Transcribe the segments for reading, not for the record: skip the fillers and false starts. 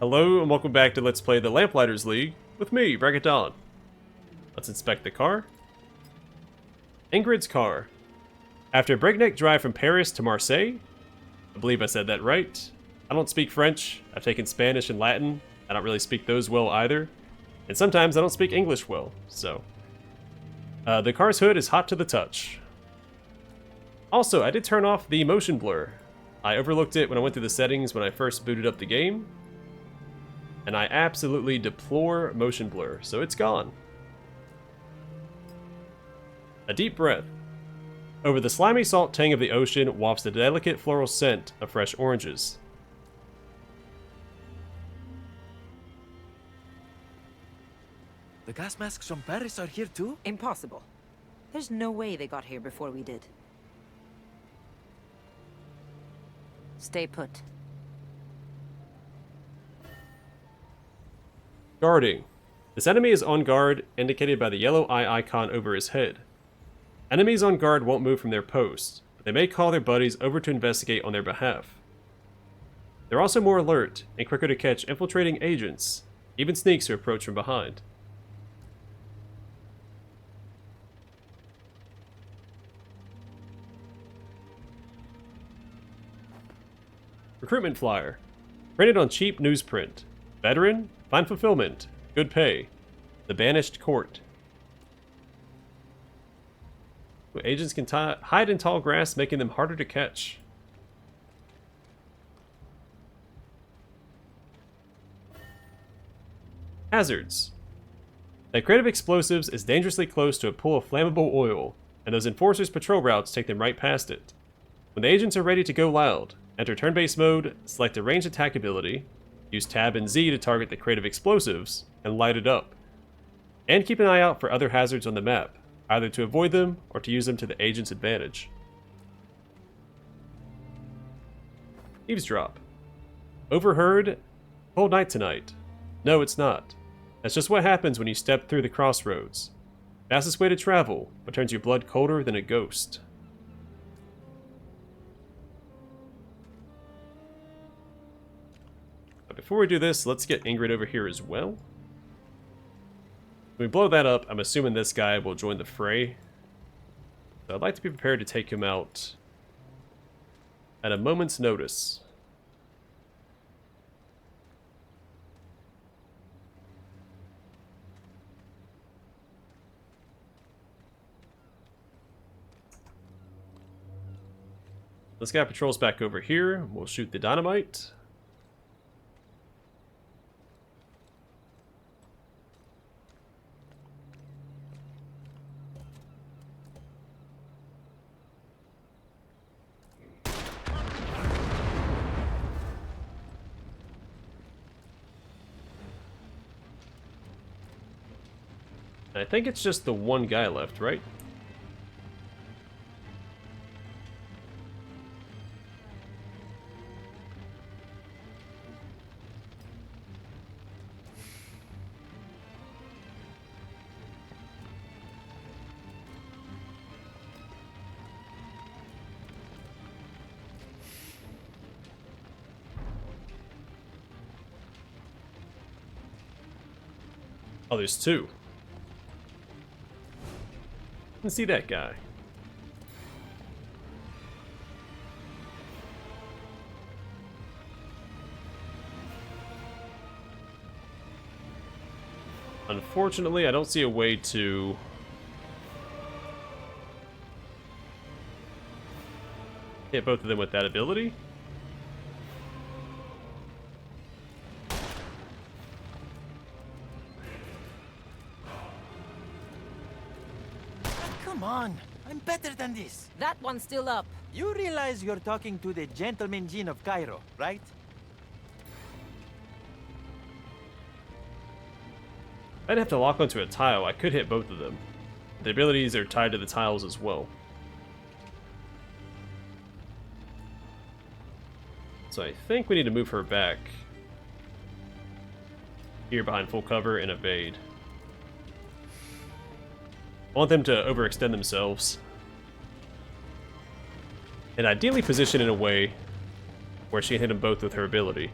Hello and welcome back to Let's Play the Lamplighters League with me, Dawn. Let's inspect the car. Ingrid's car. After a breakneck drive from Paris to Marseille, I believe I said that right. I don't speak French, I've taken Spanish and Latin, I don't really speak those well either, and sometimes I don't speak English well, so. The car's hood is hot to the touch. Also, I did turn off the motion blur. I overlooked it when I went through the settings when I first booted up the game, and I absolutely deplore motion blur, so it's gone. A deep breath. Over the slimy salt tang of the ocean wafts the delicate floral scent of fresh oranges. The gas masks from Paris are here too? Impossible. There's no way they got here before we did. Stay put. Guarding. This enemy is on guard, indicated by the yellow eye icon over his head. Enemies on guard won't move from their posts, but they may call their buddies over to investigate on their behalf. They're also more alert and quicker to catch infiltrating agents, even sneaks who approach from behind. Recruitment flyer. Printed on cheap newsprint. Veteran, find fulfillment, good pay. The Banished Court. Agents can hide in tall grass, making them harder to catch. Hazards. That crate of explosives is dangerously close to a pool of flammable oil, and those enforcers' patrol routes take them right past it. When the agents are ready to go loud, enter turn-based mode, select a ranged attack ability, use Tab and Z to target the crate of explosives, and light it up. And keep an eye out for other hazards on the map, either to avoid them or to use them to the agent's advantage. Eavesdrop. Overheard? Cold night tonight. No, it's not. That's just what happens when you step through the crossroads. Fastest way to travel, but turns your blood colder than a ghost. Before we do this, let's get Ingrid over here as well. When we blow that up, I'm assuming this guy will join the fray. So I'd like to be prepared to take him out at a moment's notice. This guy patrols back over here. We'll shoot the dynamite. I think it's just the one guy left, right? Oh, there's two. Let's see that guy. Unfortunately, I don't see a way to hit both of them with that ability. Come on, I'm better than this. That one's still up. You realize you're talking to the gentleman Jean of Cairo, right? I'd have to lock onto a tile. I could hit both of them. The abilities are tied to the tiles as well. So I think we need to move her back here behind full cover and evade. I want them to overextend themselves. And ideally position in a way where she can hit them both with her ability.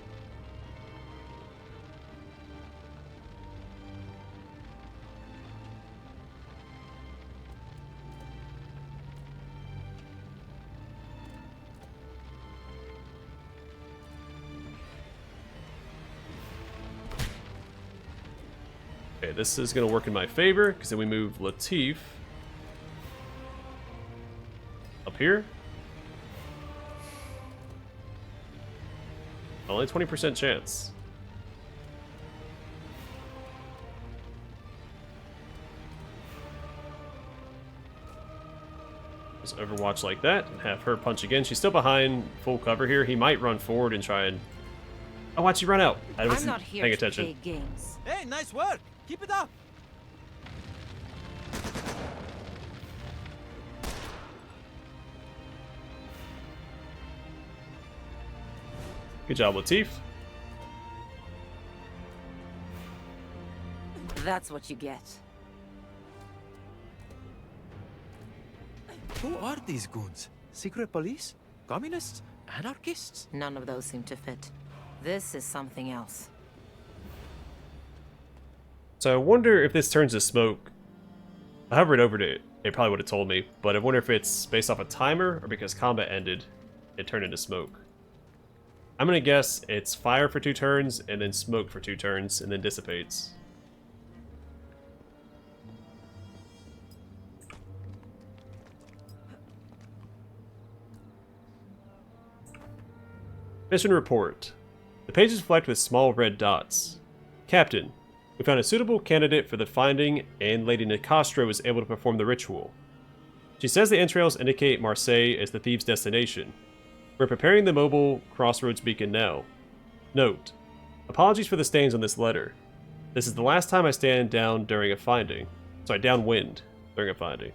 Okay, this is going to work in my favor, because then we move Latif up here. Only 20% chance. Just overwatch like that and have her punch again. She's still behind full cover here. He might run forward and try and... Oh, watch you run out. I I'm wasn't not here paying to attention. play games. Hey, nice work. Keep it up. Good job, Latif. That's what you get. Who are these goons? Secret police? Communists? Anarchists? None of those seem to fit. This is something else. So I wonder if this turns to smoke. I hovered over it. It probably would have told me, but I wonder if it's based off a timer or because combat ended, it turned into smoke. I'm gonna guess it's fire for 2 turns and then smoke for 2 turns and then dissipates. Mission report. The page is flecked with small red dots. Captain, we found a suitable candidate for the finding, and Lady Necastro was able to perform the ritual. She says the entrails indicate Marseille as the thieves' destination. We're preparing the mobile crossroads beacon now. Note: apologies for the stains on this letter. This is the last time I stand down during a finding. Sorry, downwind during a finding.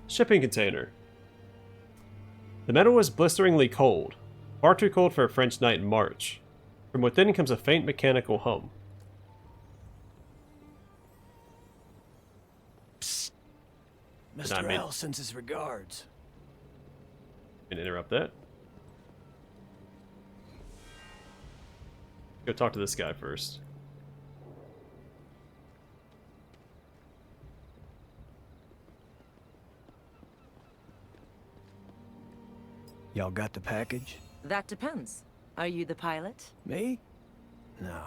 Shipping container. The metal was blisteringly cold, far too cold for a French night in March. From within comes a faint mechanical hum. Psst. Did Mr. I mean- L sends his regards. Can interrupt that. Go talk to this guy first. Y'all got the package? That depends. Are you the pilot? Me? No.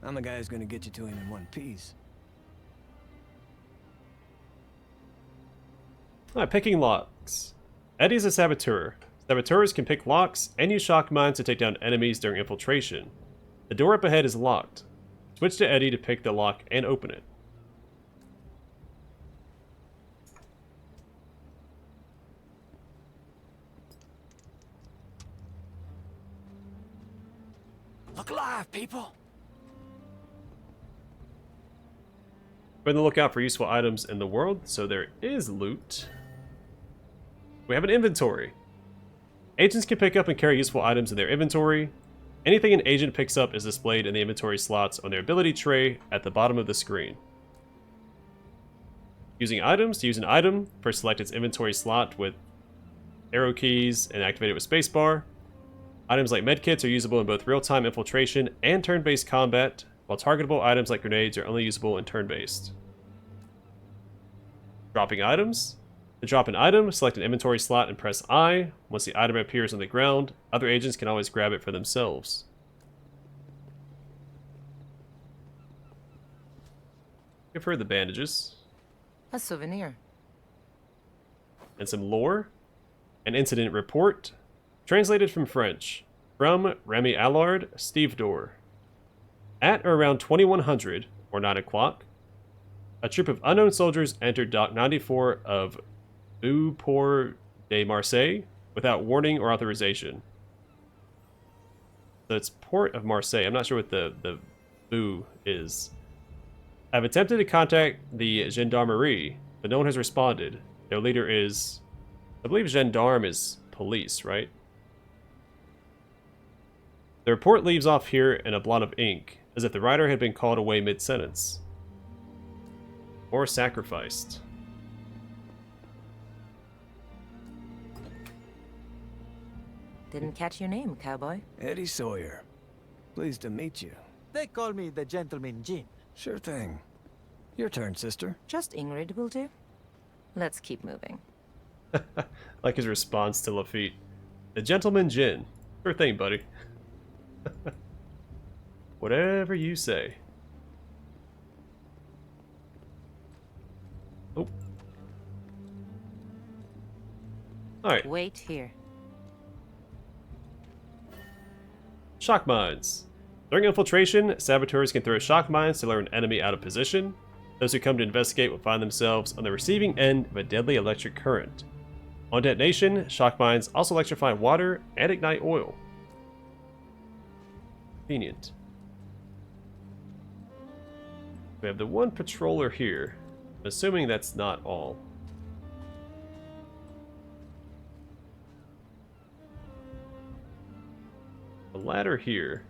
I'm the guy who's gonna get you to him in one piece. Alright, picking locks. Eddie's a saboteur. Saboteurs can pick locks and use shock mines to take down enemies during infiltration. The door up ahead is locked. Switch to Eddie to pick the lock and open it. Look alive, people! Be on the lookout for useful items in the world, so there is loot. We have an inventory. Agents can pick up and carry useful items in their inventory. Anything an agent picks up is displayed in the inventory slots on their ability tray at the bottom of the screen. Using items. To use an item, first select its inventory slot with arrow keys and activate it with spacebar. Items like medkits are usable in both real-time infiltration and turn-based combat, while targetable items like grenades are only usable in turn-based. Dropping items. To drop an item, select an inventory slot and press I. Once the item appears on the ground, other agents can always grab it for themselves. Give her the bandages. A souvenir. And some lore. An incident report. Translated from French. From Remy Allard, Stevedore. At or around 2100, or 9 o'clock, a troop of unknown soldiers entered Dock 94 of Port de Marseille without warning or authorization. So it's Port of Marseille. I'm not sure what the Boo is. I've attempted to contact the gendarmerie, but no one has responded. Their leader is... I believe gendarme is police, right? The report leaves off here in a blot of ink, as if the writer had been called away mid-sentence. Or sacrificed. Didn't catch your name, cowboy. Eddie Sawyer. Pleased to meet you. They call me the Gentleman Jin. Sure thing. Your turn, sister. Just Ingrid will do. Let's keep moving. Like his response to Lafitte. The Gentleman Jin. Sure thing, buddy. Whatever you say. Oh. Alright. Wait here. Shock mines. During infiltration, saboteurs can throw shock mines to lure an enemy out of position. Those who come to investigate will find themselves on the receiving end of a deadly electric current. On detonation, shock mines also electrify water and ignite oil. Convenient. We have the one patroller here. I'm assuming that's not all. The ladder here.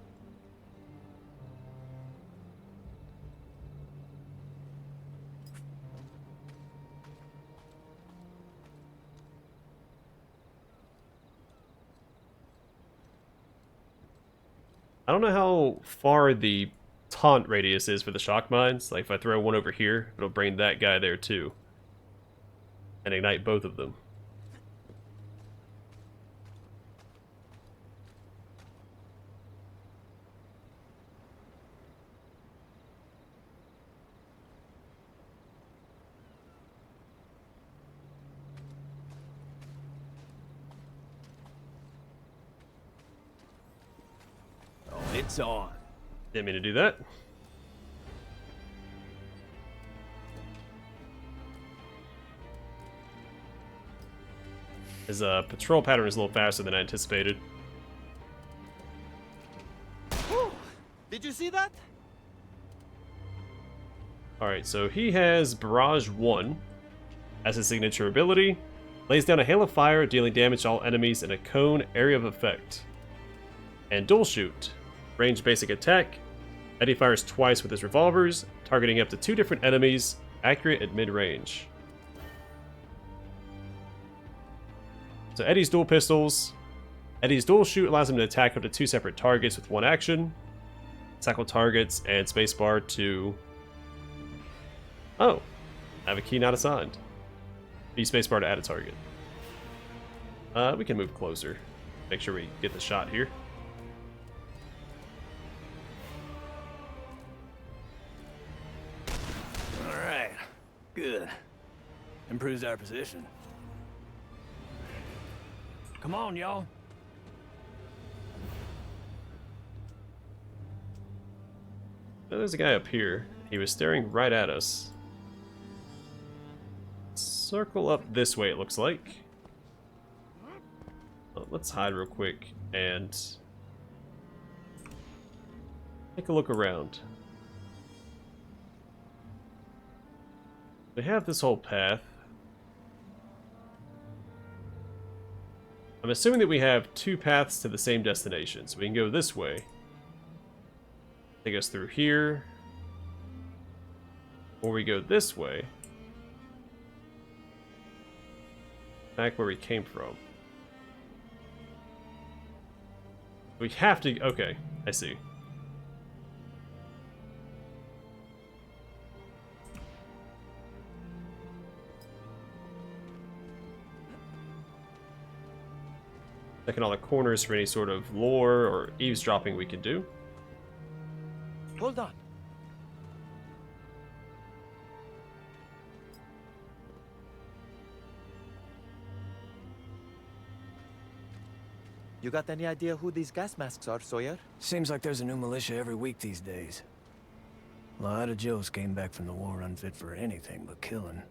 I don't know how far the taunt radius is for the shock mines. Like if I throw one over here, it'll bring that guy there too. And ignite both of them. It's on. Didn't mean to do that. His patrol pattern is a little faster than I anticipated. Did you see that? Alright, so he has Barrage 1 as his signature ability. Lays down a hail of fire, dealing damage to all enemies in a cone area of effect. And Dual Shoot. Range basic attack. Eddie fires twice with his revolvers, targeting up to 2 different enemies, accurate at mid-range. So Eddie's dual pistols. Eddie's Dual Shoot allows him to attack up to 2 separate targets with one action. Tackle targets and spacebar to... Oh, I have a key not assigned. B spacebar to add a target. We can move closer. Make sure we get the shot here. Alright. Good. Improves our position. Come on, y'all. There's a guy up here. He was staring right at us. Circle up this way, it looks like. Oh, let's hide real quick and take a look around. We have this whole path. I'm assuming that we have 2 paths to the same destination, so we can go this way. Take us through here. Or we go this way. Back where we came from. We have to... Okay, I see. Checking all the corners for any sort of lore or eavesdropping we can do. Hold on. You got any idea who these gas masks are, Sawyer? Seems like there's a new militia every week these days. A lot of Joes came back from the war unfit for anything but killing.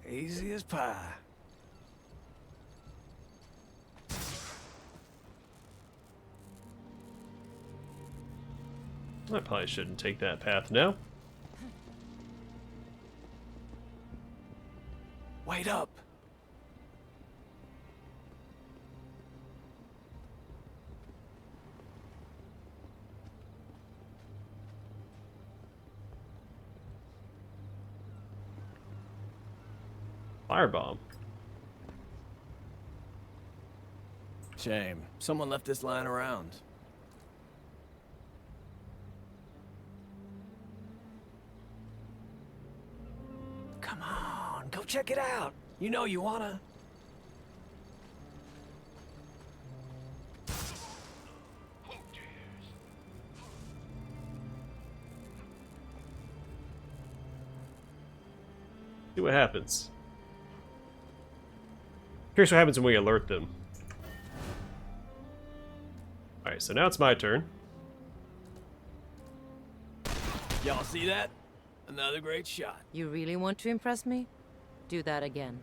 Easy as pie. I probably shouldn't take that path now. Wait up. Firebomb. Shame. Someone left this lying around. Come on, go check it out. You know you wanna. See what happens. Curious what happens when we alert them. Alright, so now it's my turn. Y'all see that? Another great shot. You really want to impress me? Do that again.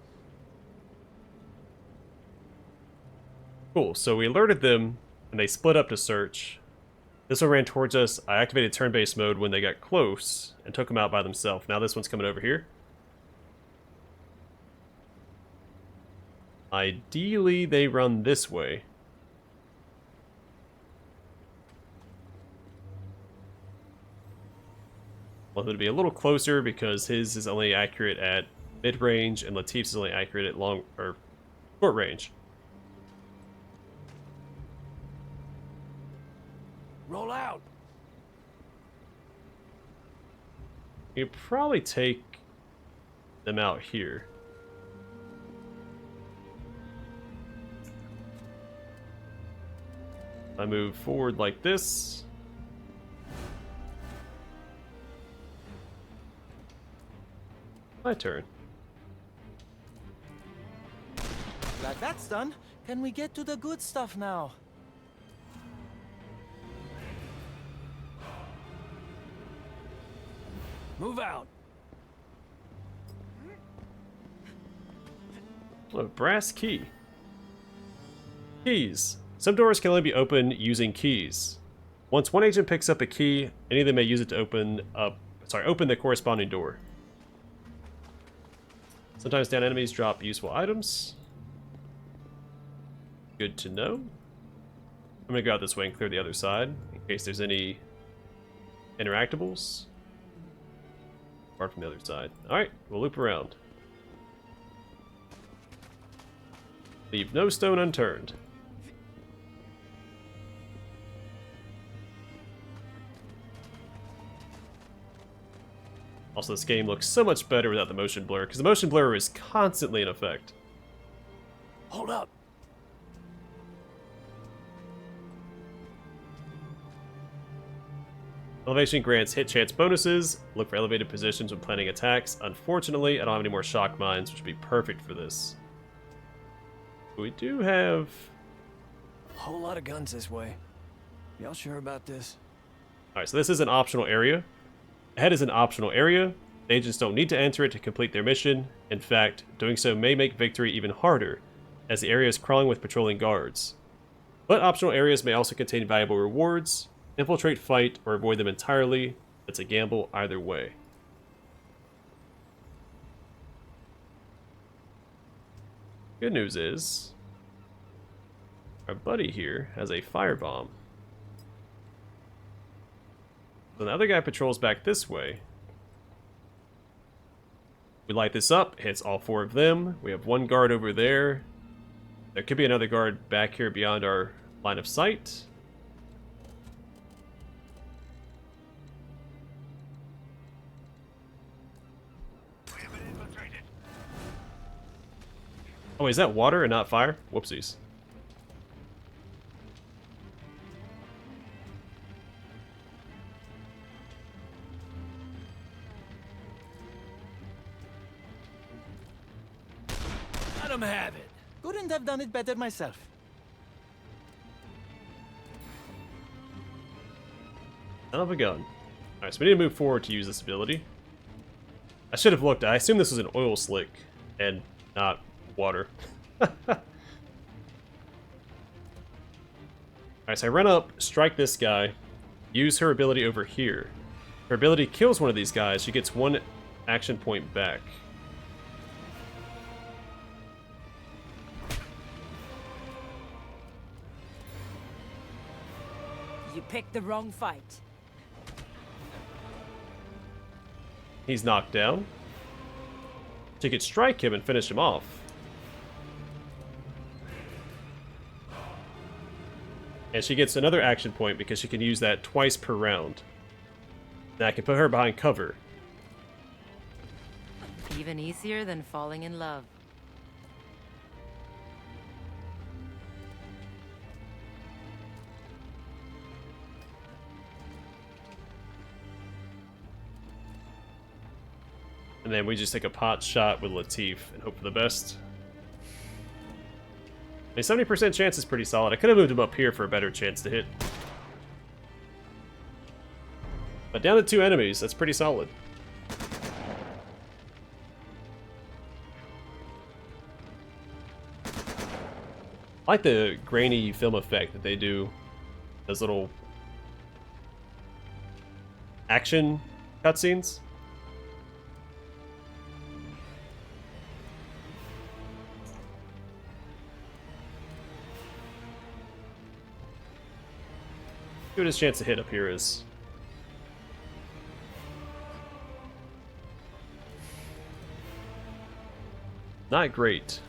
Cool, so we alerted them, and they split up to search. This one ran towards us. I activated turn-based mode when they got close, and took them out by themselves. Now this one's coming over here. Ideally, they run this way. Want them to be a little closer because his is only accurate at mid-range and Latif's is only accurate at long or short range. Roll out. You could probably take them out here. I move forward like this. My turn. Glad that's done. Can we get to the good stuff now? Move out. A brass key. Keys. Some doors can only be opened using keys. Once one agent picks up a key, any of them may use it to open the corresponding door. Sometimes down enemies drop useful items. Good to know. I'm gonna go out this way and clear the other side in case there's any interactables. Apart from the other side. Alright, we'll loop around. Leave no stone unturned. Also, this game looks so much better without the motion blur, because the motion blur is constantly in effect. Hold up. Elevation grants hit chance bonuses. Look for elevated positions when planning attacks. Unfortunately, I don't have any more shock mines, which would be perfect for this. We do have... A whole lot of guns this way. Y'all sure about this? Alright, so this is an optional area. Ahead is an optional area. The agents don't need to enter it to complete their mission. In fact, doing so may make victory even harder, as the area is crawling with patrolling guards. But optional areas may also contain valuable rewards. Infiltrate, fight, or avoid them entirely. It's a gamble either way. Good news is, our buddy here has a firebomb. So the other guy patrols back this way. We light this up, hits all four of them. We have one guard over there. There could be another guard back here beyond our line of sight. Oh, is that water and not fire? Whoopsies. Let him have it. Couldn't have done it better myself. Son of a gun. Alright, so we need to move forward to use this ability. I should have looked. I assume this was an oil slick and not water. Alright, so I run up, strike this guy, use her ability over here. Her ability kills one of these guys. She gets one action point back. You picked the wrong fight. He's knocked down. She could strike him and finish him off. And she gets another action point because she can use that twice per round. Now I can put her behind cover. Even easier than falling in love. And then we just take a pot shot with Latif and hope for the best. A 70% chance is pretty solid. I could have moved him up here for a better chance to hit. But down to 2 enemies, that's pretty solid. I like the grainy film effect that they do. Those little action cutscenes. See what his chance to hit up here is. Not great.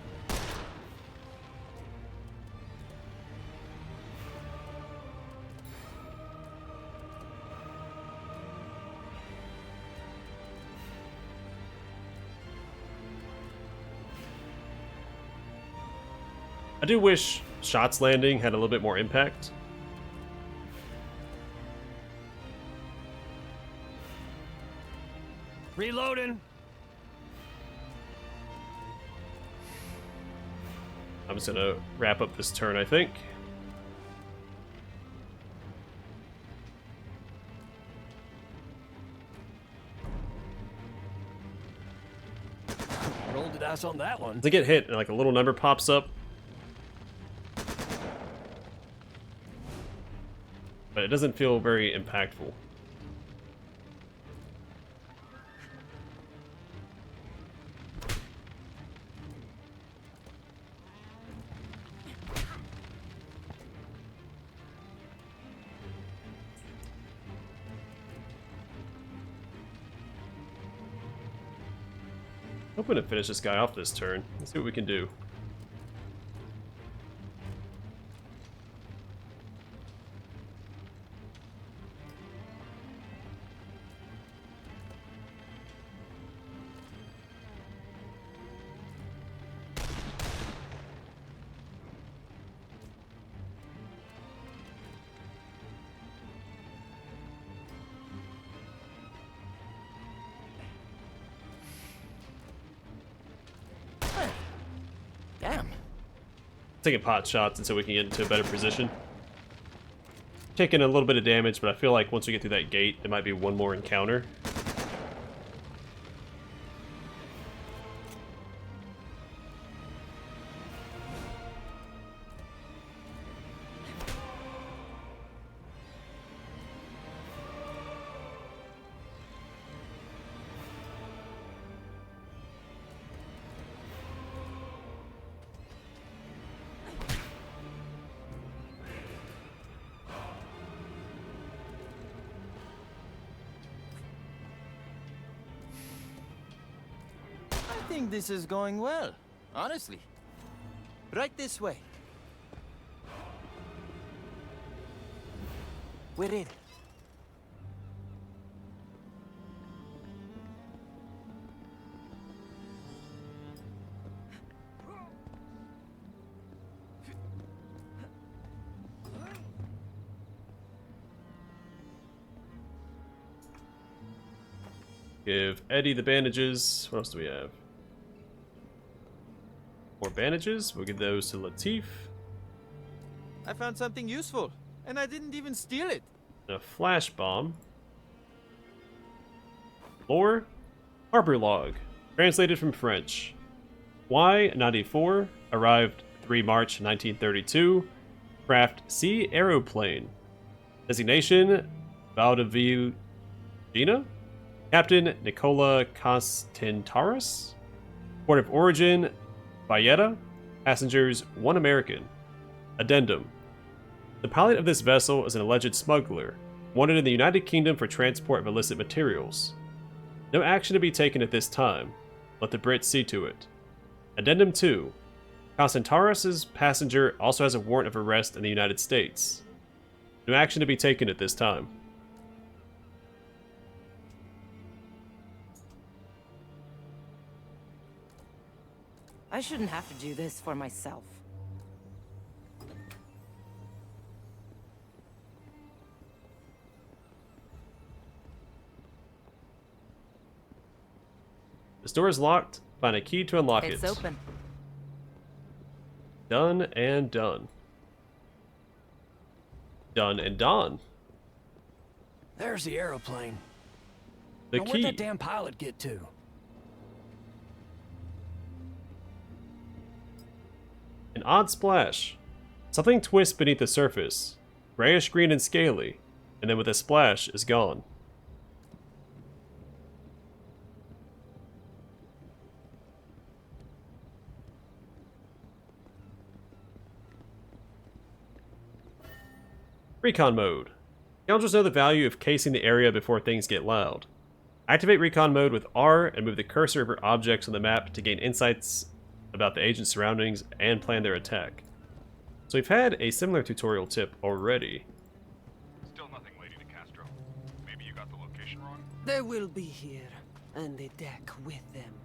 I do wish shots landing had a little bit more impact. Reloading. I'm just gonna wrap up this turn, I think. Rolled the dice on that one. As I get hit and like a little number pops up. But it doesn't feel very impactful. Hoping to finish this guy off this turn. Let's see what we can do. Damn. Taking pot shots until we can get into a better position. Taking a little bit of damage, but I feel like once we get through that gate, there might be one more encounter. I think this is going well, honestly. Right this way. We're in. Give Eddie the bandages. What else do we have? More bandages. We'll give those to Latif. I found something useful, and I didn't even steal it. And a flash bomb. Lore. Harbor log. Translated from French. Y-94. Arrived 3 March 1932. Craft Sea Aeroplane. Designation. Valdivia. Captain Nicola Constantaris. Port of origin, Valletta. Passengers, 1 American. Addendum. The pilot of this vessel is an alleged smuggler, wanted in the United Kingdom for transport of illicit materials. No action to be taken at this time. Let the Brits see to it. Addendum 2. Constantaris' passenger also has a warrant of arrest in the United States. No action to be taken at this time. I shouldn't have to do this for myself. This door is locked. Find a key to unlock It's it. open. Done and done. Done and done. There's the aeroplane. The Now, key. where'd that damn pilot get to? An odd splash. Something twists beneath the surface. Grayish green and scaly. And then with a splash is gone. Recon mode. Scoundrels know the value of casing the area before things get loud. Activate recon mode with R and move the cursor over objects on the map to gain insights about the agent's surroundings and plan their attack. So we've had a similar tutorial tip already. Still nothing, Lady necastro. Maybe you got the location wrong? They will be here, and the deck with them.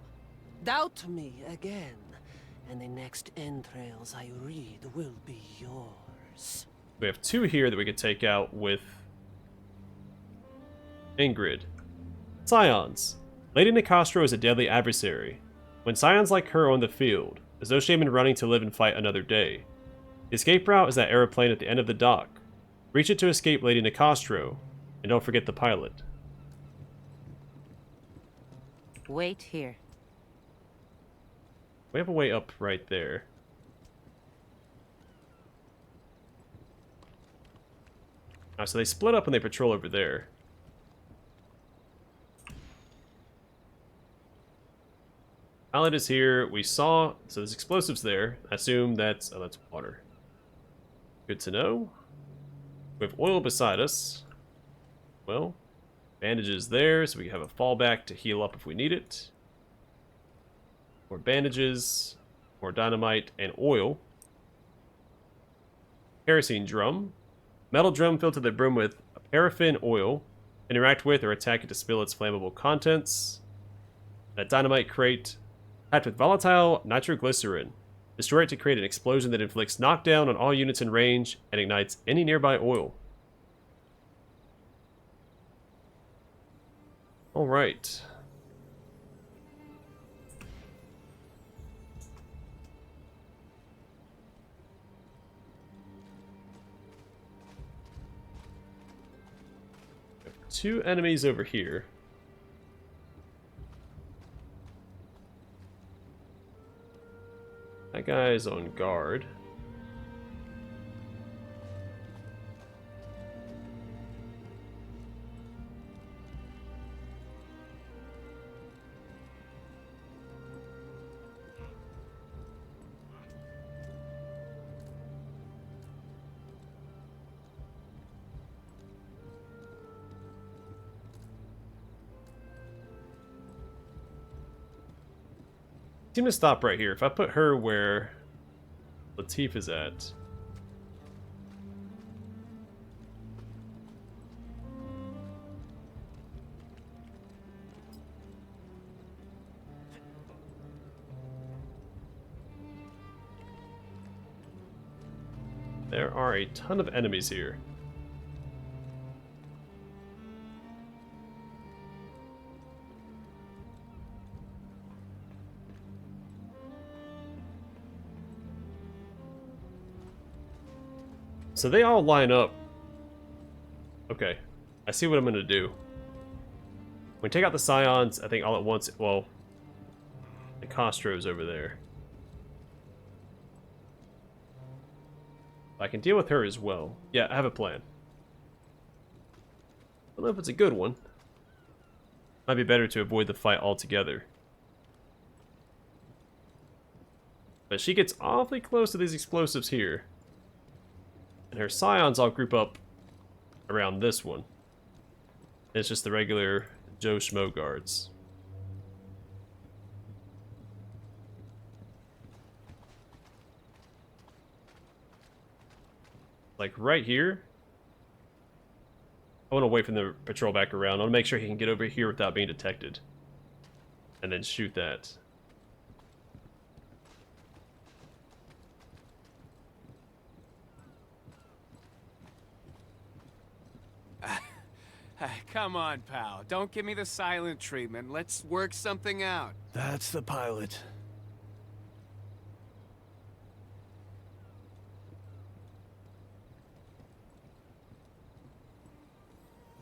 Doubt me again, and the next entrails I read will be yours. We have two here that we could take out with Ingrid. Scions. Lady Necastro is a deadly adversary. When scions like her are on the field, there's no shame in running to live and fight another day. The escape route is that aeroplane at the end of the dock. Reach it to escape Lady Necastro, and don't forget the pilot. Wait here. We have a way up right there. So they split up and they patrol over there. Pilot is here. We saw, so there's explosives there. I assume that's, oh, that's water. Good to know. We have oil beside us. Well, bandages there, so we have a fallback to heal up if we need it. More bandages, more dynamite, and oil. Kerosene drum. Metal drum filled to the brim with paraffin oil. Interact with or attack it to spill its flammable contents. A dynamite crate packed with volatile nitroglycerin. Destroy it to create an explosion that inflicts knockdown on all units in range and ignites any nearby oil. Alright. Two enemies over here. That guy's on guard. Seem to stop right here. If I put her where Latif is at. There are a ton of enemies here. So they all line up. Okay, I see what I'm gonna do. When we take out the scions, I think all at once, well, the Castro's over there. I can deal with her as well. Yeah, I have a plan. I don't know if it's a good one. Might be better to avoid the fight altogether. But she gets awfully close to these explosives here. And her scions all group up around this one. It's just the regular Joe Schmo guards. like right here. I want to wait for the patrol back around. I want to make sure he can get over here without being detected. And then shoot that. Come on, pal. Don't give me the silent treatment. Let's work something out. That's the pilot.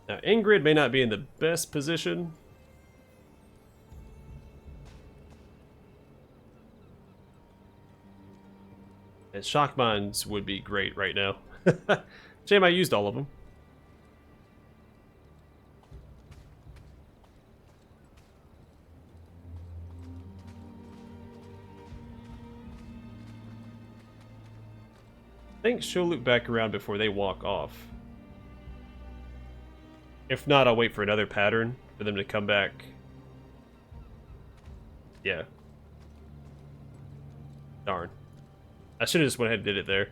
Now, Ingrid may not be in the best position. And shock mines would be great right now. Shame I used all of them. I think she'll loop back around before they walk off. If not, I'll wait for another pattern for them to come back. Yeah. Darn. I should have just went ahead and did it there.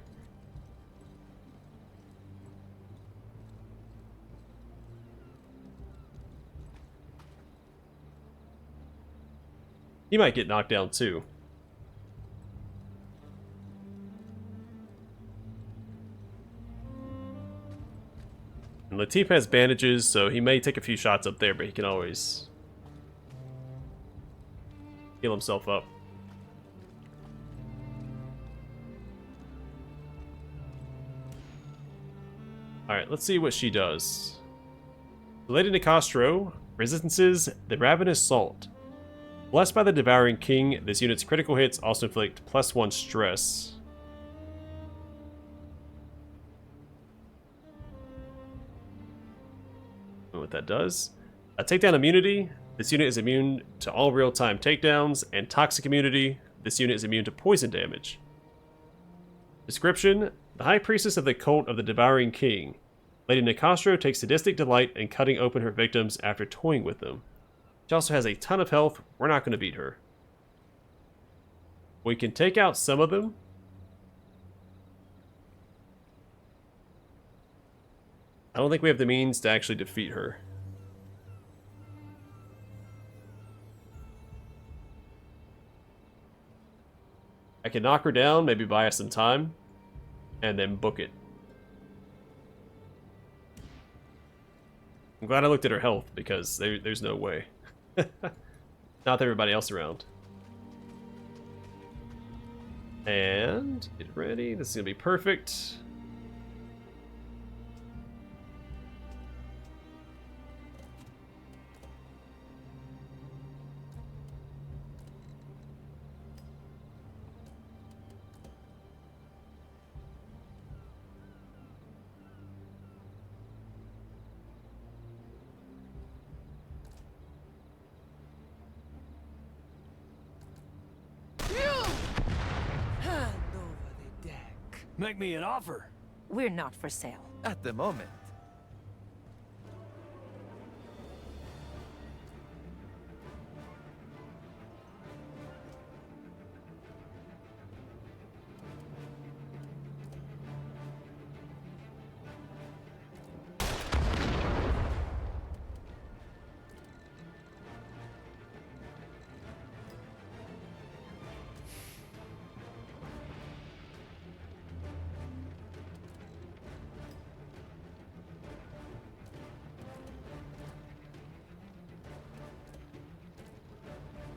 He might get knocked down too. And Latif has bandages, so he may take a few shots up there, but he can always heal himself up. Alright, let's see what she does. Lady necastro resistances the Ravenous Salt. Blessed by the Devouring King, this unit's critical hits also inflict +1 stress. What that does. A takedown immunity. This unit is immune to all real-time takedowns, and toxic immunity. This unit is immune to poison damage. Description: the High Priestess of the Cult of the Devouring King. Lady necastro takes sadistic delight in cutting open her victims after toying with them. She also has a ton of health. We're not going to beat her. We can take out some of them. I don't think we have the means to actually defeat her. I can knock her down, maybe buy us some time, and then book it. I'm glad I looked at her health, because there's no way. Not with everybody else around. And get ready. This is going to be perfect. Hand over the deck. Make me an offer. We're not for sale. At the moment.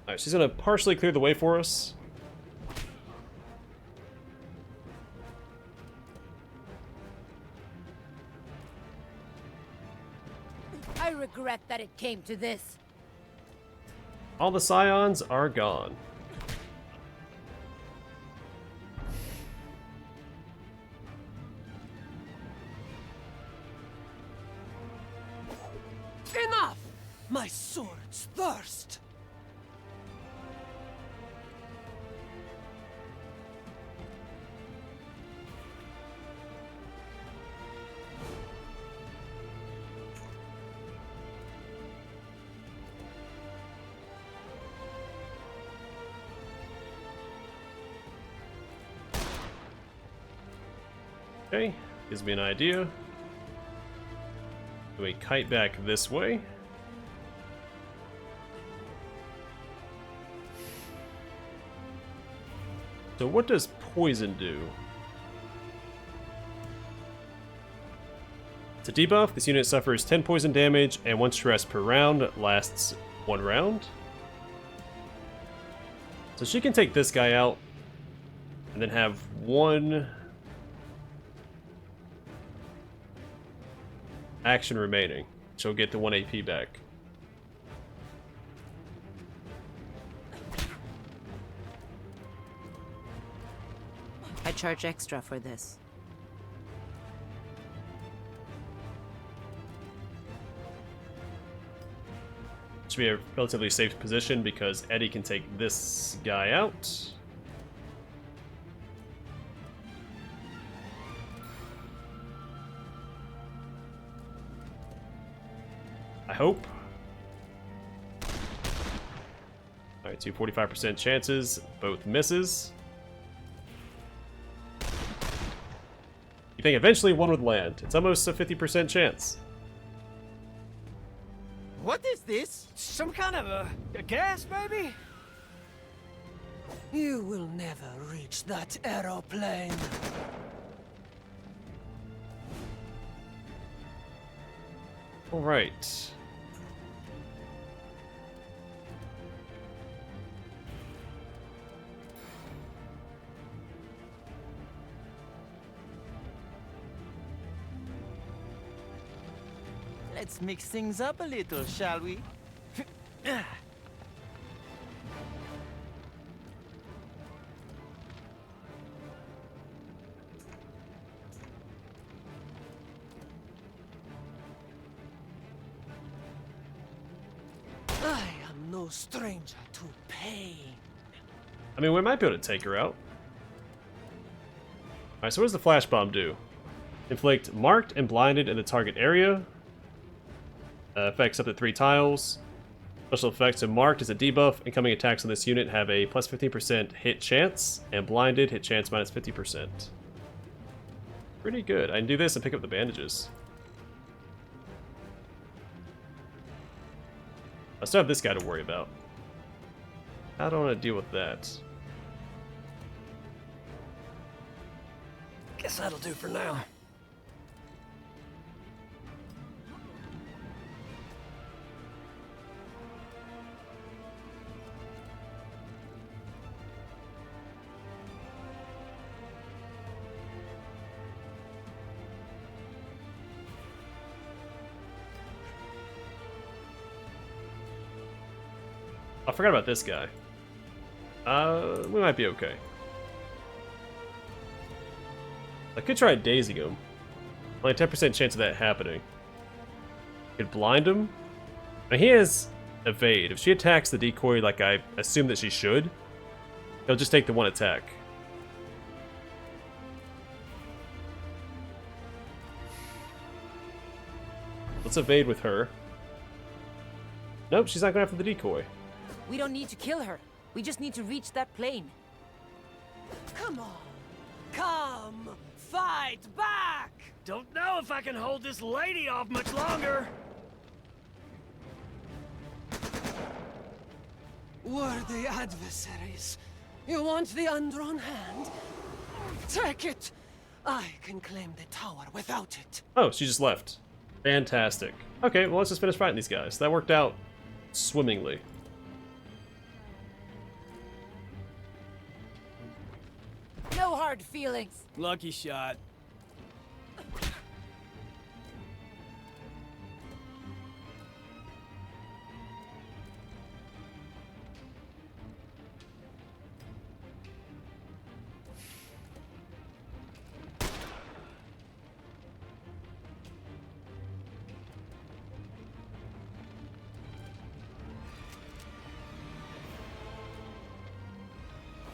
Alright, she's going to partially clear the way for us. I regret that it came to this. All the scions are gone. Enough! My sword's thirst! Okay. Gives me an idea. So we kite back this way. So what does poison do? It's a debuff. This unit suffers 10 poison damage and 1 stress per round. Lasts 1 round. So she can take this guy out and then have 1 action remaining. She'll get the 1 AP back. I charge extra for this. Should be a relatively safe position because Eddie can take this guy out. I hope. Alright, 2 45% chances, both misses. You think eventually one would land. It's almost a 50% chance. What is this? Some kind of a gas, maybe? You will never reach that aeroplane. Alright. Let's mix things up a little, shall we? I am no stranger to pain. I mean, we might be able to take her out. Alright, so what does the flash bomb do? Inflict marked and blinded in the target area. Effects up to 3 tiles. Special effects: so marked is a debuff. Incoming attacks on this unit have a plus 15% hit chance, and blinded hit chance minus 50%. Pretty good. I can do this and pick up the bandages. I still have this guy to worry about. How do I want to deal with that? Guess that'll do for now. I forgot about this guy. We might be okay. I could try dazing him. Only 10% chance of that happening. Could blind him. Now he has evade. If she attacks the decoy like I assume that she should, he'll just take the 1 attack. Let's evade with her. Nope, she's not going after the decoy. We don't need to kill her. We just need to reach that plane. Come on. Come. Fight back. Don't know if I can hold this lady off much longer. Worthy adversaries. You want the undrawn hand? Take it. I can claim the tower without it. Oh, she just left. Fantastic. Okay, well, let's just finish fighting these guys. That worked out swimmingly. No hard feelings. Lucky shot.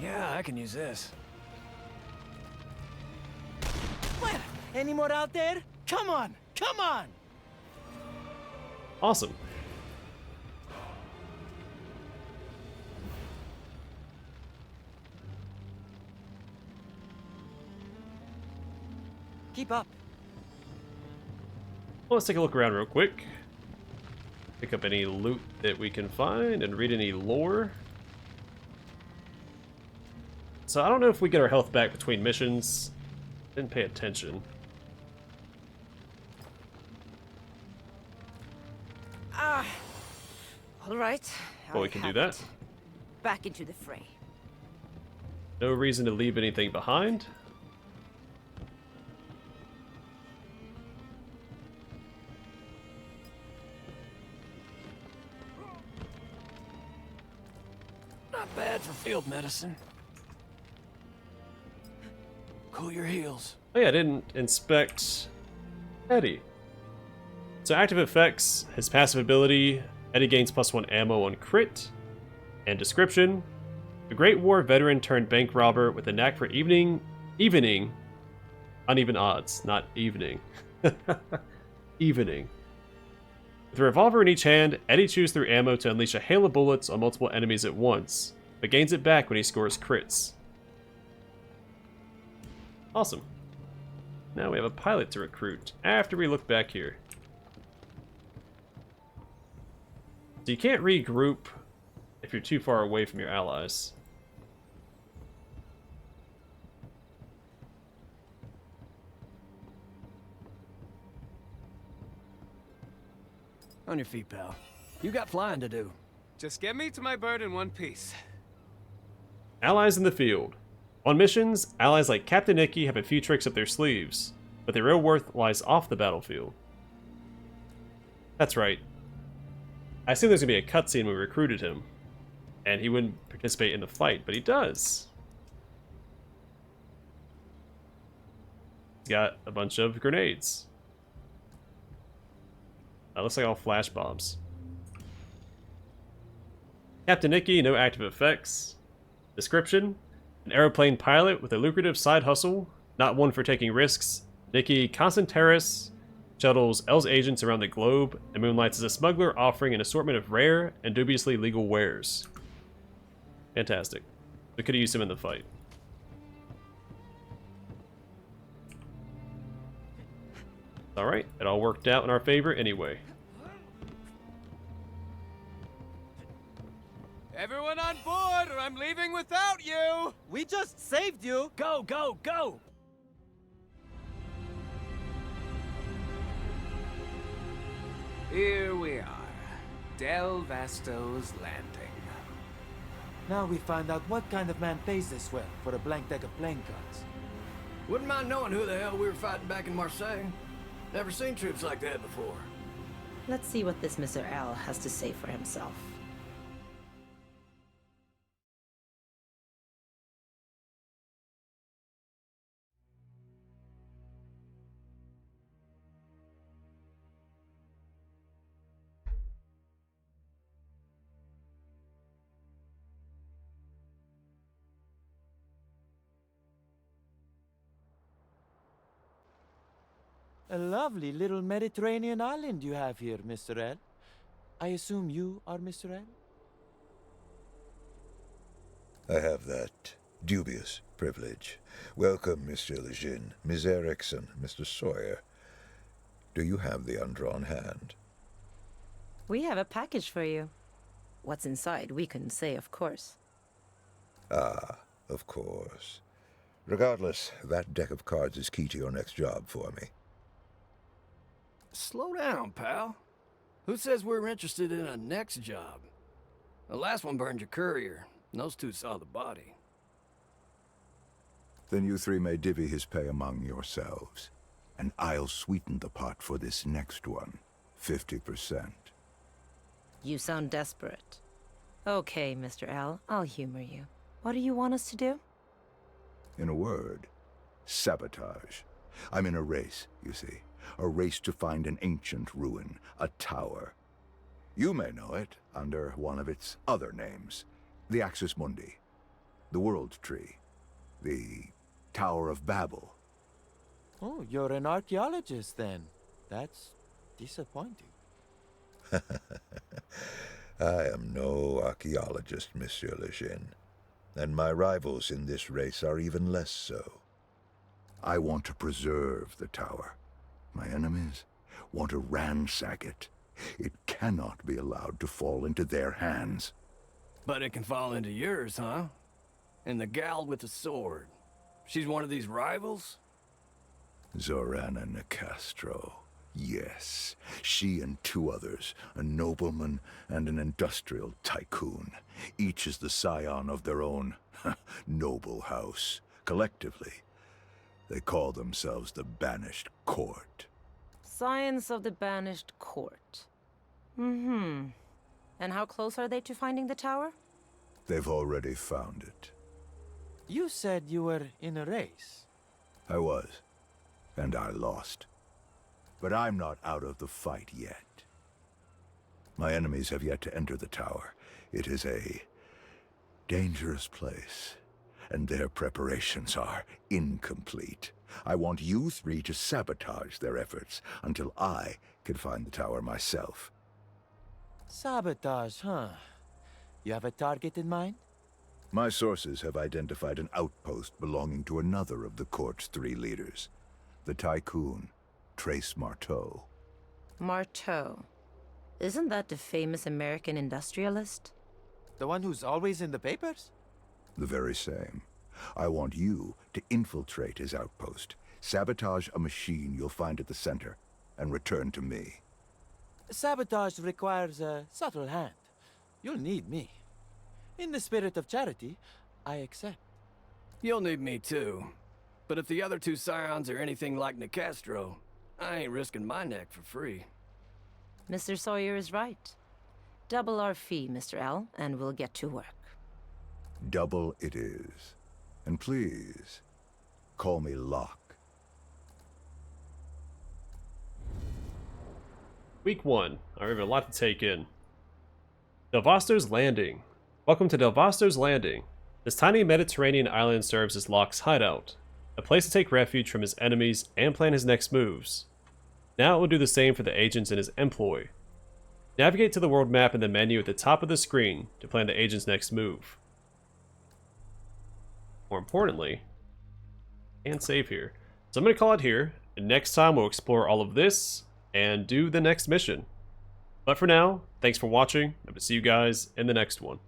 Yeah, I can use this. Any more out there? Come on! Come on! Awesome. Keep up. Well, let's take a look around real quick. Pick up any loot that we can find and read any lore. So I don't know if we get our health back between missions. Didn't pay attention. All right. Well, we can do that. Back into the fray. No reason to leave anything behind. Not bad for field medicine. Cool your heels. Oh yeah, I didn't inspect Eddie. So active effects, his passive ability, Eddie gains +1 ammo on crit. And description, a Great War veteran turned bank robber with a knack for evening uneven odds, not evening. Evening. With a revolver in each hand, Eddie chews through ammo to unleash a hail of bullets on multiple enemies at once, but gains it back when he scores crits. Awesome. Now we have a pilot to recruit, after we look back here. So you can't regroup if you're too far away from your allies. On your feet, pal. You got flying to do. Just get me to my bird in one piece. Allies in the field. On missions, allies like Captain Nicky have a few tricks up their sleeves, but their real worth lies off the battlefield. That's right. I assume there's going to be a cutscene when we recruited him, and he wouldn't participate in the fight, but he does. He's got a bunch of grenades. That looks like all flash bombs. Captain Nicky, no active effects. Description, an aeroplane pilot with a lucrative side hustle, not one for taking risks. Nicky Constantaris shuttles L's agents around the globe and moonlights as a smuggler offering an assortment of rare and dubiously legal wares. Fantastic. We could have used him in the fight. Alright, it all worked out in our favor anyway. Everyone on board, or I'm leaving without you! We just saved you. Go, go, go! Here we are. Del Vasto's Landing. Now we find out what kind of man pays this well for a blank deck of playing cards. Wouldn't mind knowing who the hell we were fighting back in Marseille. Never seen troops like that before. Let's see what this Mr. L has to say for himself. A lovely little Mediterranean island you have here, Mr. L. I assume you are Mr. L? I have that dubious privilege. Welcome, Mr. Lejeune, Ms. Erickson, Mr. Sawyer. Do you have the undrawn hand? We have a package for you. What's inside, we couldn't say, of course. Ah, of course. Regardless, that deck of cards is key to your next job for me. Slow down, pal. Who says we're interested in a next job? The last one burned your courier, and those two saw the body. Then you three may divvy his pay among yourselves, and I'll sweeten the pot for this next one, 50%. You sound desperate. Okay, Mr. L, I'll humor you. What do you want us to do? In a word, sabotage. I'm in a race, you see. A race to find an ancient ruin, a tower. You may know it under one of its other names. The Axis Mundi, the World Tree, the Tower of Babel. Oh, you're an archaeologist then. That's disappointing. I am no archaeologist, Monsieur Lejeune, and my rivals in this race are even less so. I want to preserve the tower. My enemies, want to ransack it. It cannot be allowed to fall into their hands. But it can fall into yours, huh? And the gal with the sword. She's one of these rivals? Zorana Necastro. Yes, she and two others, a nobleman and an industrial tycoon. Each is the scion of their own noble house. Collectively, they call themselves the Banished Court. Science of the Banished Court. Mm-hmm. And how close are they to finding the tower? They've already found it. You said you were in a race. I was, and I lost. But I'm not out of the fight yet. My enemies have yet to enter the tower. It is a dangerous place, and their preparations are incomplete. I want you three to sabotage their efforts until I can find the tower myself. Sabotage, huh? You have a target in mind? My sources have identified an outpost belonging to another of the court's three leaders, the tycoon, Trace Marteau. Marteau. Isn't that the famous American industrialist? The one who's always in the papers? The very same. I want you to infiltrate his outpost, sabotage a machine you'll find at the center, and return to me. Sabotage requires a subtle hand. You'll need me. In the spirit of charity, I accept. You'll need me too. But if the other two scions are anything like necastro, I ain't risking my neck for free. Mr. Sawyer is right. Double our fee, Mr. L, and we'll get to work. Double it is. And please, call me Locke. Week 1. I have a lot to take in. Delvasto's Landing. Welcome to Delvasto's Landing. This tiny Mediterranean island serves as Locke's hideout, a place to take refuge from his enemies and plan his next moves. Now it will do the same for the agents in his employ. Navigate to the world map in the menu at the top of the screen to plan the agent's next move. More importantly, and save here. So I'm going to call it here, and next time we'll explore all of this and do the next mission. But for now, thanks for watching. I will see you guys in the next one.